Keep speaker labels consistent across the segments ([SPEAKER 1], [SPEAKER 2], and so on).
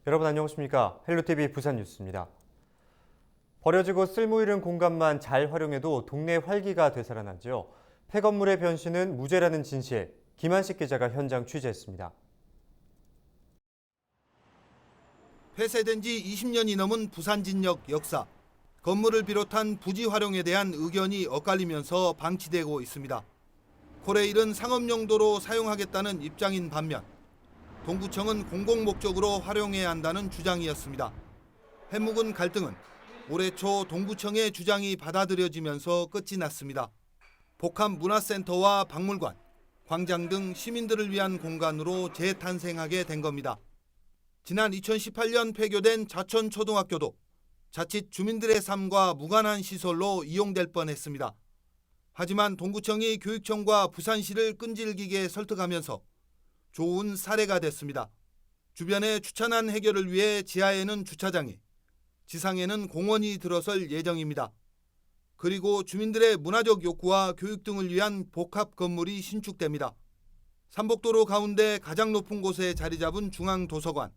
[SPEAKER 1] 여러분 안녕하십니까? 헬로티비 부산 뉴스입니다. 버려지고 쓸모 잃은 공간만 잘 활용해도 동네 활기가 되살아나죠. 폐건물의 변신은 무죄라는 진실, 김한식 기자가 현장 취재했습니다.
[SPEAKER 2] 폐쇄된 지 20년이 넘은 부산진역 역사. 건물을 비롯한 부지 활용에 대한 의견이 엇갈리면서 방치되고 있습니다. 코레일은 상업용도로 사용하겠다는 입장인 반면 동구청은 공공목적으로 활용해야 한다는 주장이었습니다. 해묵은 갈등은 올해 초 동구청의 주장이 받아들여지면서 끝이 났습니다. 복합문화센터와 박물관, 광장 등 시민들을 위한 공간으로 재탄생하게 된 겁니다. 지난 2018년 폐교된 자천초등학교도 자칫 주민들의 삶과 무관한 시설로 이용될 뻔했습니다. 하지만 동구청이 교육청과 부산시를 끈질기게 설득하면서 좋은 사례가 됐습니다. 주변의 주차난 해결을 위해 지하에는 주차장이, 지상에는 공원이 들어설 예정입니다. 그리고 주민들의 문화적 욕구와 교육 등을 위한 복합 건물이 신축됩니다. 삼복도로 가운데 가장 높은 곳에 자리 잡은 중앙도서관.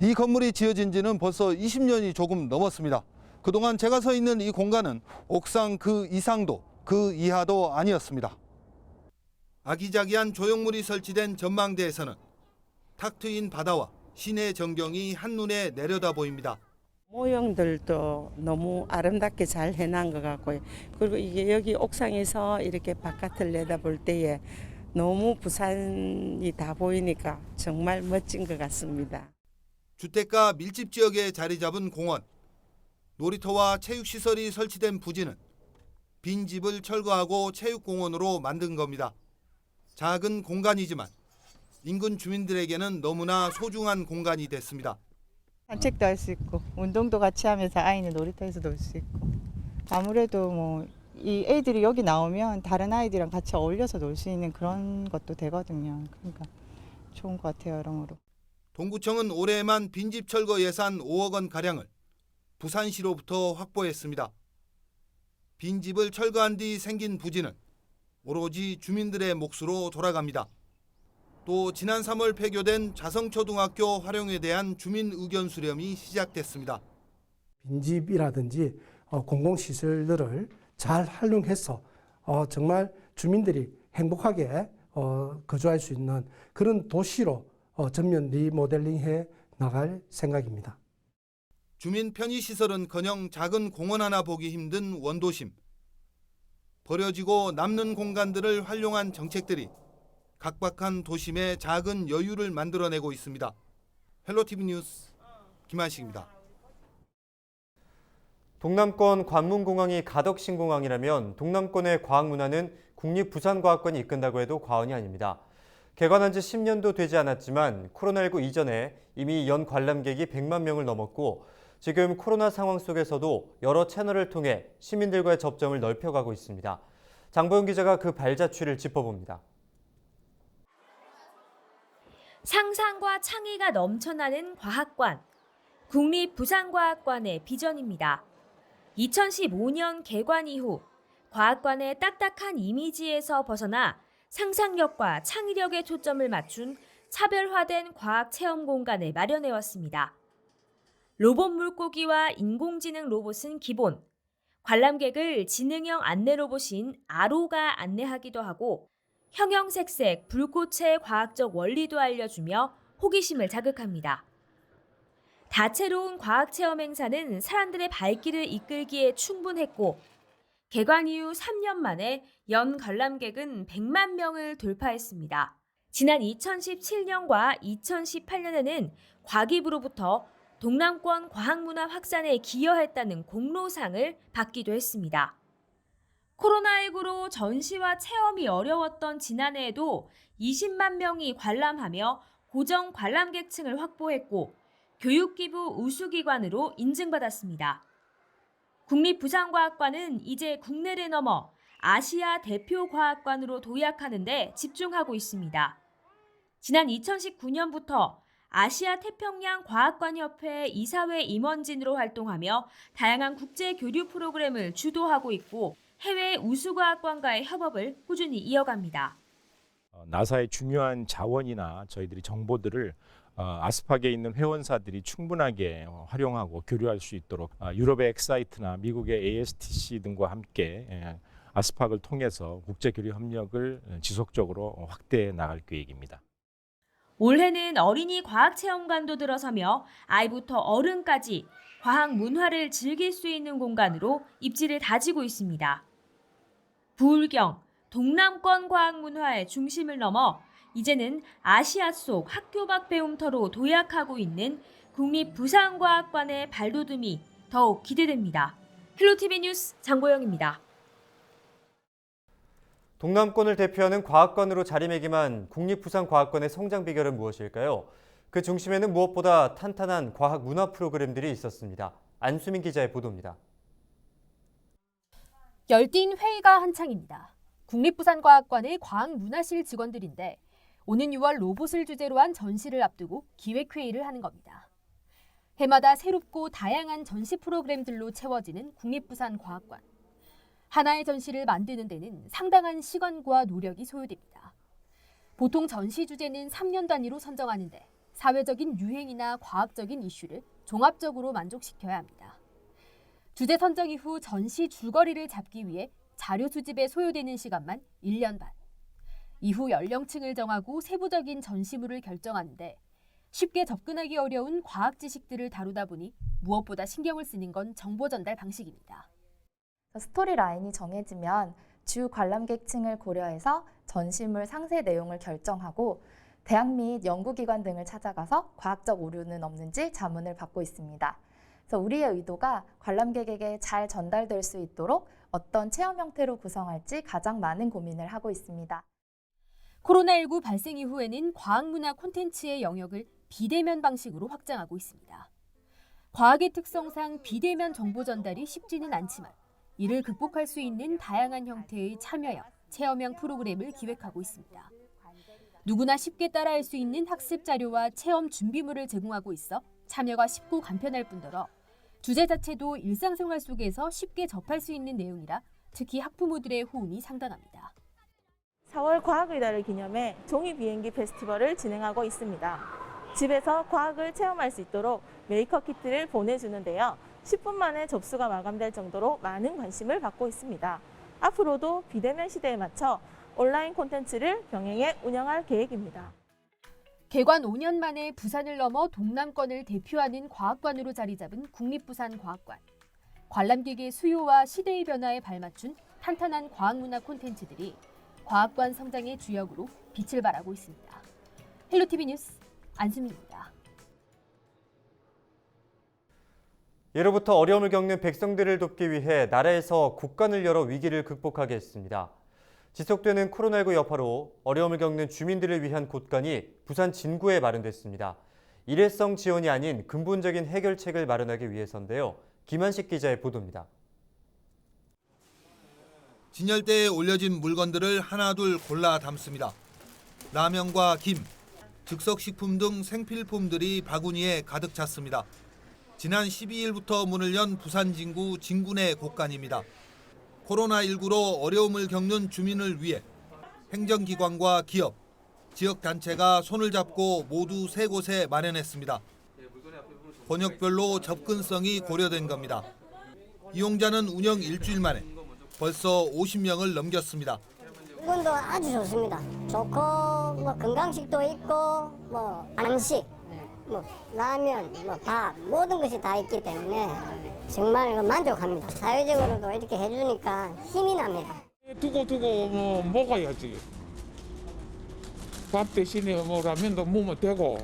[SPEAKER 2] 이 건물이 지어진 지는 벌써 20년이 조금 넘었습니다. 그동안 제가 서 있는 이 공간은 옥상 그 이상도 그 이하도 아니었습니다. 아기자기한 조형물이 설치된 전망대에서는 탁 트인 바다와 시내 전경이 한눈에 내려다 보입니다.
[SPEAKER 3] 모형들도 너무 아름답게 잘 해놓은 것 같고요. 그리고 이게 여기 옥상에서 이렇게 바깥을 내다볼 때에 너무 부산이 다 보이니까 정말 멋진 것 같습니다.
[SPEAKER 2] 주택가 밀집 지역에 자리 잡은 공원, 놀이터와 체육시설이 설치된 부지는 빈 집을 철거하고 체육공원으로 만든 겁니다. 작은 공간이지만 인근 주민들에게는 너무나 소중한 공간이 됐습니다.
[SPEAKER 4] 산책도 할 수 있고 운동도 같이 하면서 아이는 놀이터에서 놀 수 있고 아무래도 뭐 이 애들이 여기 나오면 다른 아이들이랑 같이 어울려서 놀 수 있는 그런 것도 되거든요. 그러니까 좋은 것 같아요, 여러모로.
[SPEAKER 2] 동구청은 올해에만 빈집 철거 예산 5억 원 가량을 부산시로부터 확보했습니다. 빈집을 철거한 뒤 생긴 부지는 오로지 주민들의 몫으로 돌아갑니다. 또 지난 3월 폐교된 자성초등학교 활용에 대한 주민 의견 수렴이 시작됐습니다.
[SPEAKER 5] 빈집이라든지 공공시설들을 잘 활용해서 정말 주민들이 행복하게 거주할 수 있는 그런 도시로 전면 리모델링해 나갈 생각입니다.
[SPEAKER 2] 주민 편의시설은커녕 작은 공원 하나 보기 힘든 원도심. 버려지고 남는 공간들을 활용한 정책들이 각박한 도심에 작은 여유를 만들어내고 있습니다. 헬로티비 뉴스 김한식입니다.
[SPEAKER 1] 동남권 관문공항이 가덕신공항이라면 동남권의 과학문화는 국립부산과학관이 이끈다고 해도 과언이 아닙니다. 개관한 지 10년도 되지 않았지만 코로나19 이전에 이미 연 관람객이 100만 명을 넘었고 지금 코로나 상황 속에서도 여러 채널을 통해 시민들과의 접점을 넓혀가고 있습니다. 장보영 기자가 그 발자취를 짚어봅니다.
[SPEAKER 6] 상상과 창의가 넘쳐나는 과학관, 국립부산과학관의 비전입니다. 2015년 개관 이후 과학관의 딱딱한 이미지에서 벗어나 상상력과 창의력에 초점을 맞춘 차별화된 과학 체험 공간을 마련해왔습니다. 로봇 물고기와 인공지능 로봇은 기본, 관람객을 지능형 안내 로봇인 아로가 안내하기도 하고 형형색색 불꽃의 과학적 원리도 알려주며 호기심을 자극합니다. 다채로운 과학체험 행사는 사람들의 발길을 이끌기에 충분했고 개관 이후 3년 만에 연 관람객은 100만 명을 돌파했습니다. 지난 2017년과 2018년에는 과기부로부터 동남권 과학문화 확산에 기여했다는 공로상을 받기도 했습니다. 코로나19로 전시와 체험이 어려웠던 지난해에도 20만 명이 관람하며 고정 관람객층을 확보했고 교육기부 우수기관으로 인증받았습니다. 국립부산과학관은 이제 국내를 넘어 아시아 대표 과학관으로 도약하는 데 집중하고 있습니다. 지난 2019년부터 아시아 태평양 과학관협회 이사회 임원진으로 활동하며 다양한 국제 교류 프로그램을 주도하고 있고 해외 우수과학관과의 협업을 꾸준히 이어갑니다.
[SPEAKER 7] 나사의 중요한 자원이나 저희들이 정보들을 아스팍에 있는 회원사들이 충분하게 활용하고 교류할 수 있도록 유럽의 엑사이트나 미국의 ASTC 등과 함께 아스팍을 통해서 국제 교류 협력을 지속적으로 확대해 나갈 계획입니다.
[SPEAKER 6] 올해는 어린이 과학체험관도 들어서며 아이부터 어른까지 과학 문화를 즐길 수 있는 공간으로 입지를 다지고 있습니다. 부울경, 동남권 과학 문화의 중심을 넘어 이제는 아시아 속 학교 밖 배움터로 도약하고 있는 국립부산과학관의 발돋움이 더욱 기대됩니다. 헬로티비 뉴스 장보영입니다.
[SPEAKER 1] 동남권을 대표하는 과학관으로 자리매김한 국립부산과학관의 성장 비결은 무엇일까요? 그 중심에는 무엇보다 탄탄한 과학 문화 프로그램들이 있었습니다. 안수민 기자의 보도입니다.
[SPEAKER 8] 열띤 회의가 한창입니다. 국립부산과학관의 과학문화실 직원들인데 오는 6월 로봇을 주제로 한 전시를 앞두고 기획회의를 하는 겁니다. 해마다 새롭고 다양한 전시 프로그램들로 채워지는 국립부산과학관. 하나의 전시를 만드는 데는 상당한 시간과 노력이 소요됩니다. 보통 전시 주제는 3년 단위로 선정하는데 사회적인 유행이나 과학적인 이슈를 종합적으로 만족시켜야 합니다. 주제 선정 이후 전시 줄거리를 잡기 위해 자료 수집에 소요되는 시간만 1년 반. 이후 연령층을 정하고 세부적인 전시물을 결정하는데 쉽게 접근하기 어려운 과학 지식들을 다루다 보니 무엇보다 신경을 쓰는 건 정보 전달 방식입니다.
[SPEAKER 9] 스토리 라인이 정해지면 주 관람객층을 고려해서 전시물 상세 내용을 결정하고 대학 및 연구기관 등을 찾아가서 과학적 오류는 없는지 자문을 받고 있습니다. 그래서 우리의 의도가 관람객에게 잘 전달될 수 있도록 어떤 체험 형태로 구성할지 가장 많은 고민을 하고 있습니다.
[SPEAKER 8] 코로나19 발생 이후에는 과학문화 콘텐츠의 영역을 비대면 방식으로 확장하고 있습니다. 과학의 특성상 비대면 정보 전달이 쉽지는 않지만 이를 극복할 수 있는 다양한 형태의 참여형, 체험형 프로그램을 기획하고 있습니다. 누구나 쉽게 따라할 수 있는 학습 자료와 체험 준비물을 제공하고 있어 참여가 쉽고 간편할 뿐더러 주제 자체도 일상생활 속에서 쉽게 접할 수 있는 내용이라 특히 학부모들의 호응이 상당합니다.
[SPEAKER 10] 4월 과학의 달을 기념해 종이 비행기 페스티벌을 진행하고 있습니다. 집에서 과학을 체험할 수 있도록 메이커 키트를 보내주는데요. 10분 만에 접수가 마감될 정도로 많은 관심을 받고 있습니다. 앞으로도 비대면 시대에 맞춰 온라인 콘텐츠를 병행해 운영할 계획입니다.
[SPEAKER 8] 개관 5년 만에 부산을 넘어 동남권을 대표하는 과학관으로 자리 잡은 국립부산과학관. 관람객의 수요와 시대의 변화에 발맞춘 탄탄한 과학문화 콘텐츠들이 과학관 성장의 주역으로 빛을 발하고 있습니다. 헬로티비 뉴스 안수민입니다.
[SPEAKER 1] 예로부터 어려움을 겪는 백성들을 돕기 위해 나라에서 국관을 열어 위기를 극복하게 했습니다. 지속되는 코로나19 여파로 어려움을 겪는 주민들을 위한 곳간이 부산 진구에 마련됐습니다. 일회성 지원이 아닌 근본적인 해결책을 마련하기 위해서인데요. 김한식 기자의 보도입니다.
[SPEAKER 2] 진열대에 올려진 물건들을 하나둘 골라 담습니다. 라면과 김, 즉석식품 등 생필품들이 바구니에 가득 찼습니다. 지난 12일부터 문을 연 부산 진구 진군의 곳간입니다. 코로나19로 어려움을 겪는 주민을 위해 행정기관과 기업, 지역단체가 손을 잡고 모두 3곳에 마련했습니다. 번역별로 접근성이 고려된 겁니다. 이용자는 운영 일주일 만에 벌써 50명을 넘겼습니다.
[SPEAKER 11] 이건도 아주 좋습니다. 좋고 뭐 건강식도 있고 뭐 안식, 뭐 라면, 뭐 밥 모든 것이 다 있기 때문에 정말 만족합니다. 사회적으로도 이렇게 해주니까 힘이 납니다.
[SPEAKER 12] 두고 뭐 먹어야지. 밥 대신에 뭐 라면도 먹으면 되고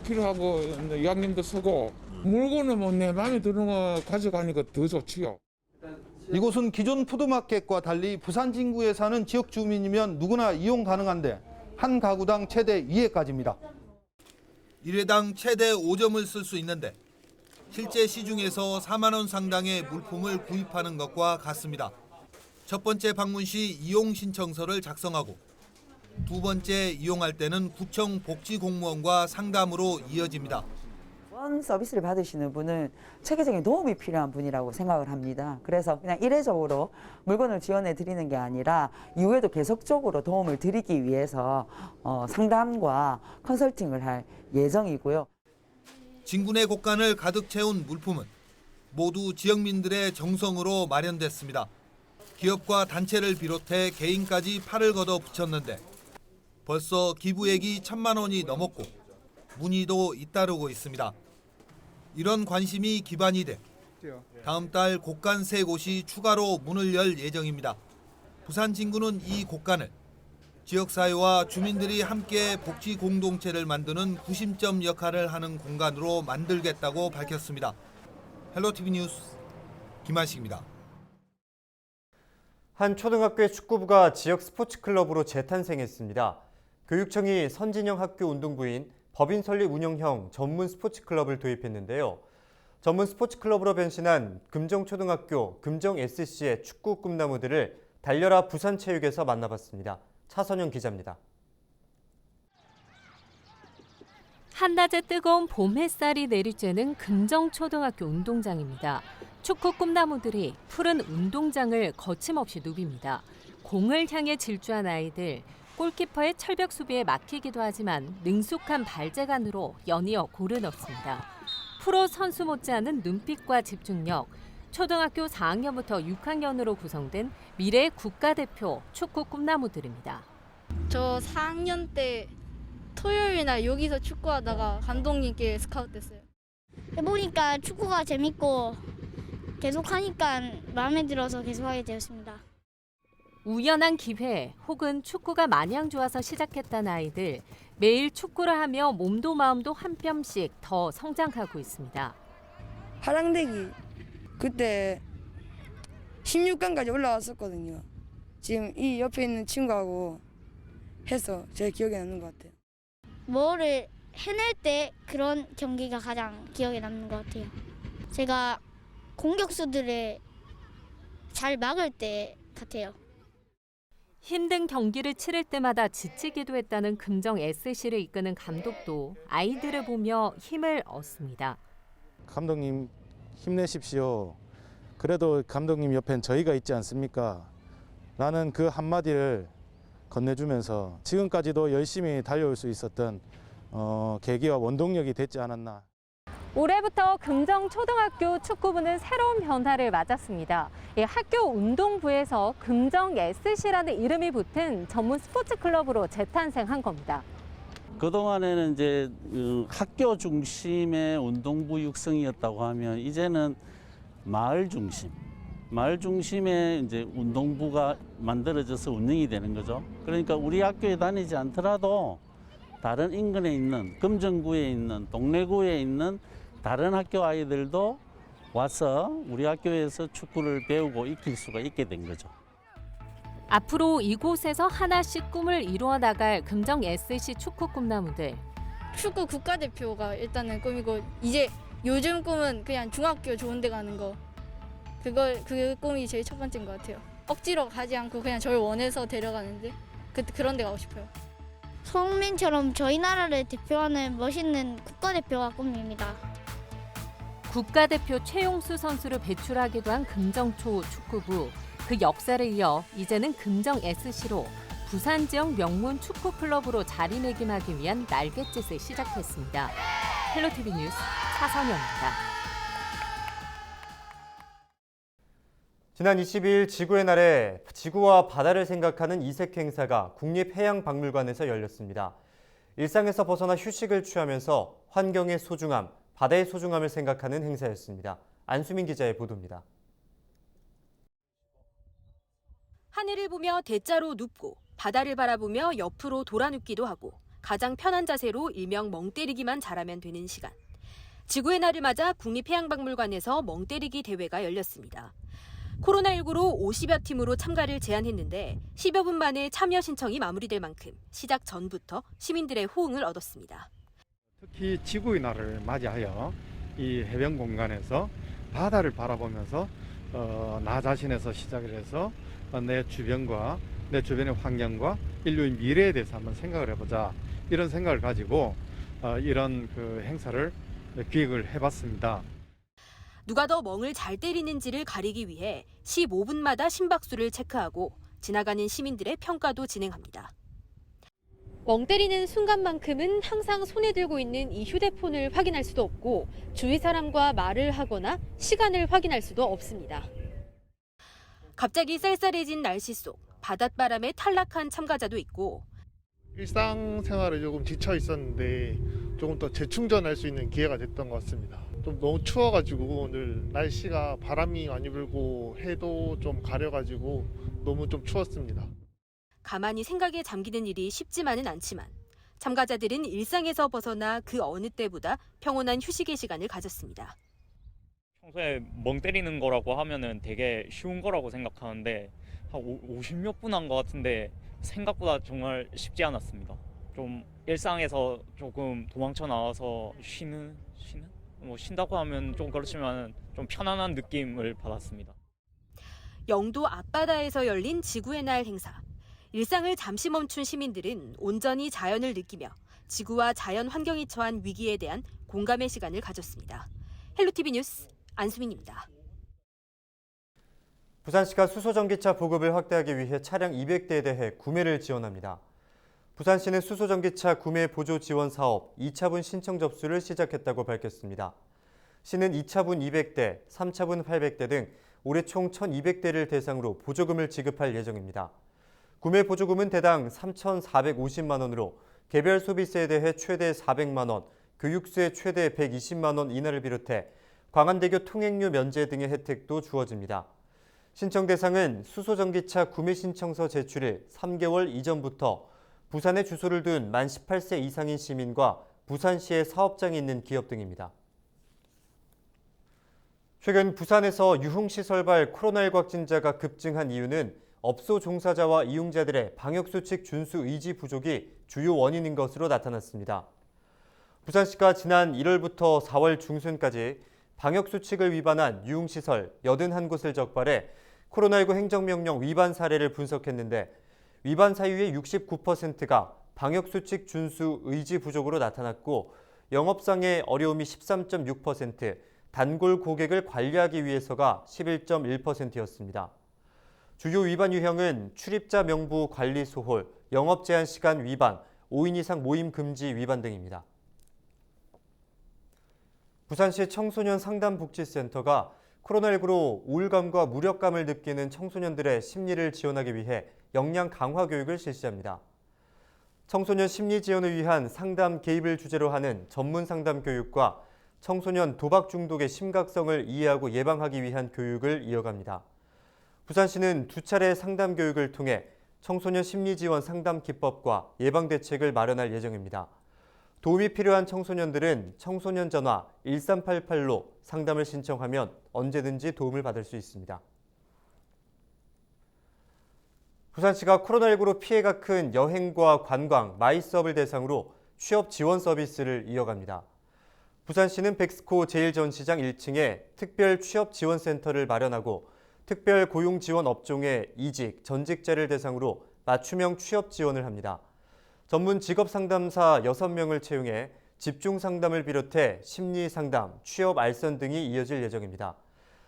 [SPEAKER 12] 필요하고 양념도 쓰고 물건은 뭐 내 마음에 드는 거 가져가니까 더 좋지요.
[SPEAKER 2] 이곳은 기존 푸드마켓과 달리 부산 진구에 사는 지역 주민이면 누구나 이용 가능한데 한 가구당 최대 2회까지입니다. 1회당 최대 5점을 쓸 수 있는데 실제 시중에서 4만 원 상당의 물품을 구입하는 것과 같습니다. 첫 번째 방문 시 이용 신청서를 작성하고 두 번째 이용할 때는 구청 복지공무원과 상담으로 이어집니다.
[SPEAKER 13] 이런 서비스를 받으시는 분은 체계적인 도움이 필요한 분이라고 생각을 합니다. 그래서 그냥 이례적으로 물건을 지원해 드리는 게 아니라 이후에도 계속적으로 도움을 드리기 위해서 상담과 컨설팅을 할 예정이고요.
[SPEAKER 2] 진군의 곳간을 가득 채운 물품은 모두 지역민들의 정성으로 마련됐습니다. 기업과 단체를 비롯해 개인까지 팔을 걷어 붙였는데 벌써 기부액이 1,000만 원이 넘었고 문의도 잇따르고 있습니다. 이런 관심이 기반이 돼 다음 달 곳간 3곳이 추가로 문을 열 예정입니다. 부산 진구는 이 곳간을 지역사회와 주민들이 함께 복지 공동체를 만드는 구심점 역할을 하는 공간으로 만들겠다고 밝혔습니다. 헬로티비 뉴스 김한식입니다.
[SPEAKER 1] 한 초등학교의 축구부가 지역 스포츠클럽으로 재탄생했습니다. 교육청이 선진형 학교 운동부인 법인 설립 운영형 전문 스포츠클럽을 도입했는데요. 전문 스포츠클럽으로 변신한 금정초등학교 금정SC의 축구 꿈나무들을 달려라 부산체육에서 만나봤습니다. 차선영 기자입니다.
[SPEAKER 14] 한낮에 뜨거운 봄 햇살이 내리쬐는 금정초등학교 운동장입니다. 축구 꿈나무들이 푸른 운동장을 거침없이 누빕니다. 공을 향해 질주한 아이들, 골키퍼의 철벽 수비에 막히기도 하지만 능숙한 발재간으로 연이어 골을 넣습니다. 프로 선수 못지않은 눈빛과 집중력, 초등학교 4학년부터 6학년으로 구성된 미래 국가대표 축구 꿈나무들입니다.
[SPEAKER 15] 저 4학년 때 토요일 날 여기서 축구하다가 감독님께 스카우트 됐어요.
[SPEAKER 16] 해보니까 축구가 재밌고 계속하니까 마음에 들어서 계속하게 되었습니다.
[SPEAKER 14] 우연한 기회 혹은 축구가 마냥 좋아서 시작했다는 아이들, 매일 축구를 하며 몸도 마음도 한 뼘씩 더 성장하고 있습니다.
[SPEAKER 17] 하랑대기 그때 16강까지 올라왔었거든요. 지금 이 옆에 있는 친구하고 해서 제 기억에 남는 것 같아요.
[SPEAKER 16] 뭐를 해낼 때 그런 경기가 가장 기억에 남는 것 같아요. 제가 공격수들을 잘 막을 때 같아요.
[SPEAKER 14] 힘든 경기를 치를 때마다 지치기도 했다는 금정 SC를 이끄는 감독도 아이들을 보며 힘을 얻습니다.
[SPEAKER 18] 감독님 힘내십시오. 그래도 감독님 옆엔 저희가 있지 않습니까? 라는 그 한마디를 건네주면서 지금까지도 열심히 달려올 수 있었던 계기와 원동력이 됐지 않았나.
[SPEAKER 14] 올해부터 금정초등학교 축구부는 새로운 변화를 맞았습니다. 학교 운동부에서 금정SC라는 이름이 붙은 전문 스포츠 클럽으로 재탄생한 겁니다.
[SPEAKER 19] 그동안에는 이제 학교 중심의 운동부 육성이었다고 하면 이제는 마을 중심의 이제 운동부가 만들어져서 운영이 되는 거죠. 그러니까 우리 학교에 다니지 않더라도 다른 인근에 있는 금정구에 있는 동래구에 있는 다른 학교 아이들도 와서 우리 학교에서 축구를 배우고 익힐 수가 있게 된 거죠.
[SPEAKER 14] 앞으로 이곳에서 하나씩 꿈을 이루어 나갈 금정SC 축구 꿈나무들.
[SPEAKER 15] 축구 국가대표가 일단은 꿈이고 이제 요즘 꿈은 그냥 중학교 좋은 데 가는 거. 그 꿈이 제일 첫 번째인 것 같아요. 억지로 가지 않고 그냥 저를 원해서 데려가는데 그런 데 가고 싶어요.
[SPEAKER 16] 손흥민처럼 저희 나라를 대표하는 멋있는 국가대표가 꿈입니다.
[SPEAKER 14] 국가대표 최용수 선수를 배출하기도 한 금정초 축구부. 그 역사를 이어 이제는 금정SC로 부산 지역 명문 축구 클럽으로 자리매김하기 위한 날갯짓을 시작했습니다. 헬로티비 뉴스 차선영입니다.
[SPEAKER 1] 지난 22일 지구의 날에 지구와 바다를 생각하는 이색 행사가 국립해양박물관에서 열렸습니다. 일상에서 벗어나 휴식을 취하면서 환경의 소중함, 바다의 소중함을 생각하는 행사였습니다. 안수민 기자의 보도입니다.
[SPEAKER 20] 하늘을 보며 대자로 눕고 바다를 바라보며 옆으로 돌아 눕기도 하고 가장 편한 자세로 일명 멍때리기만 잘하면 되는 시간. 지구의 날을 맞아 국립해양박물관에서 멍때리기 대회가 열렸습니다. 코로나19로 50여 팀으로 참가를 제안했는데 10여 분 만에 참여 신청이 마무리될 만큼 시작 전부터 시민들의 호응을 얻었습니다.
[SPEAKER 21] 특히 지구의 날을 맞이하여 이 해변 공간에서 바다를 바라보면서 나 자신에서 시작을 해서 내 주변과 내 주변의 환경과 인류의 미래에 대해서 한번 생각을 해보자, 이런 생각을 가지고 이런 그 행사를 기획을 해봤습니다.
[SPEAKER 20] 누가 더 멍을 잘 때리는지를 가리기 위해 15분마다 심박수를 체크하고 지나가는 시민들의 평가도 진행합니다.
[SPEAKER 8] 멍 때리는 순간만큼은 항상 손에 들고 있는 이 휴대폰을 확인할 수도 없고 주위 사람과 말을 하거나 시간을 확인할 수도 없습니다.
[SPEAKER 20] 갑자기 쌀쌀해진 날씨 속 바닷바람에 탈락한 참가자도 있고
[SPEAKER 3] 일상생활에 조금 지쳐 있었는데 조금 더 재충전할 수 있는 기회가 됐던 것 같습니다. 좀 너무 추워가지고 오늘 날씨가 바람이 많이 불고 해도 좀 가려가지고 너무 좀 추웠습니다.
[SPEAKER 20] 가만히 생각에 잠기는 일이 쉽지만은 않지만 참가자들은 일상에서 벗어나 그 어느 때보다 평온한 휴식의 시간을 가졌습니다.
[SPEAKER 22] 평소에 멍 때리는 거라고 하면은 되게 쉬운 거라고 생각하는데 한 50몇 분 한 것 같은데 생각보다 정말 쉽지 않았습니다. 좀 일상에서 조금 도망쳐 나와서 쉰다고 하면 좀 그렇지만 좀 편안한 느낌을 받았습니다.
[SPEAKER 20] 영도 앞바다에서 열린 지구의 날 행사. 일상을 잠시 멈춘 시민들은 온전히 자연을 느끼며 지구와 자연 환경이 처한 위기에 대한 공감의 시간을 가졌습니다. 헬로티비 뉴스 안수민입니다.
[SPEAKER 1] 부산시가 수소전기차 보급을 확대하기 위해 차량 200대에 대해 구매를 지원합니다. 부산시는 수소전기차 구매 보조 지원 사업 2차분 신청 접수를 시작했다고 밝혔습니다. 시는 2차분 200대, 3차분 800대 등 올해 총 1,200대를 대상으로 보조금을 지급할 예정입니다. 구매 보조금은 대당 3,450만 원으로 개별 소비세에 대해 최대 400만 원, 교육세 최대 120만 원 인하를 비롯해 광안대교 통행료 면제 등의 혜택도 주어집니다. 신청 대상은 수소전기차 구매 신청서 제출일 3개월 이전부터 부산에 주소를 둔 만 18세 이상인 시민과 부산시에 사업장이 있는 기업 등입니다. 최근 부산에서 유흥시설발 코로나19 확진자가 급증한 이유는 업소 종사자와 이용자들의 방역수칙 준수 의지 부족이 주요 원인인 것으로 나타났습니다. 부산시가 지난 1월부터 4월 중순까지 방역수칙을 위반한 유흥시설 81곳을 적발해 코로나19 행정명령 위반 사례를 분석했는데 위반 사유의 69%가 방역수칙 준수 의지 부족으로 나타났고 영업상의 어려움이 13.6%, 단골 고객을 관리하기 위해서가 11.1%였습니다. 주요 위반 유형은 출입자 명부 관리 소홀, 영업 제한 시간 위반, 5인 이상 모임 금지 위반 등입니다. 부산시 청소년 상담복지센터가 코로나19로 우울감과 무력감을 느끼는 청소년들의 심리를 지원하기 위해 역량 강화 교육을 실시합니다. 청소년 심리 지원을 위한 상담 개입을 주제로 하는 전문 상담 교육과 청소년 도박 중독의 심각성을 이해하고 예방하기 위한 교육을 이어갑니다. 부산시는 2차례 상담 교육을 통해 청소년 심리 지원 상담 기법과 예방 대책을 마련할 예정입니다. 도움이 필요한 청소년들은 청소년 전화 1388로 상담을 신청하면 언제든지 도움을 받을 수 있습니다. 부산시가 코로나19로 피해가 큰 여행과 관광, 마이스업을 대상으로 취업 지원 서비스를 이어갑니다. 부산시는 백스코 제1전시장 1층에 특별 취업 지원센터를 마련하고 특별 고용 지원 업종의 이직, 전직자를 대상으로 맞춤형 취업 지원을 합니다. 전문 직업 상담사 6명을 채용해 집중 상담을 비롯해 심리 상담, 취업 알선 등이 이어질 예정입니다.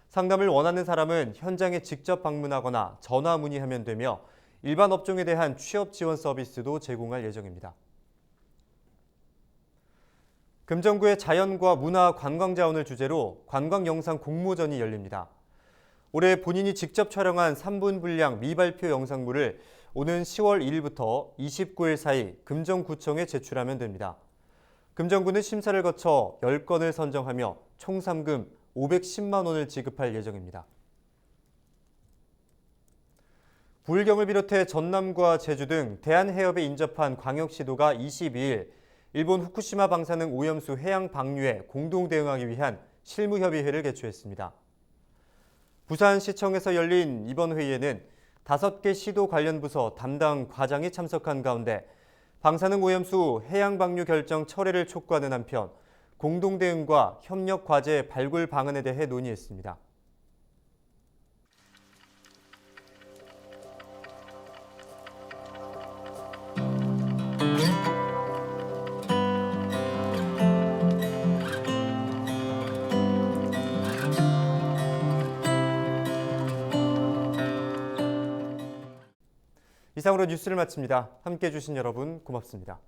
[SPEAKER 1] 상담을 원하는 사람은 현장에 직접 방문하거나 전화 문의하면 되며 일반 업종에 대한 취업 지원 서비스도 제공할 예정입니다. 금정구의 자연과 문화 관광 자원을 주제로 관광 영상 공모전이 열립니다. 올해 본인이 직접 촬영한 3분 분량 미발표 영상물을 오는 10월 1일부터 29일 사이 금정구청에 제출하면 됩니다. 금정구는 심사를 거쳐 10건을 선정하며 총 상금 510만 원을 지급할 예정입니다. 부울경을 비롯해 전남과 제주 등 대한해협에 인접한 광역시도가 22일 일본 후쿠시마 방사능 오염수 해양 방류에 공동 대응하기 위한 실무협의회를 개최했습니다. 부산시청에서 열린 이번 회의에는 5개 시도 관련 부서 담당 과장이 참석한 가운데 방사능 오염수 해양 방류 결정 철회를 촉구하는 한편 공동 대응과 협력 과제 발굴 방안에 대해 논의했습니다. 이상으로 뉴스를 마칩니다. 함께해 주신 여러분 고맙습니다.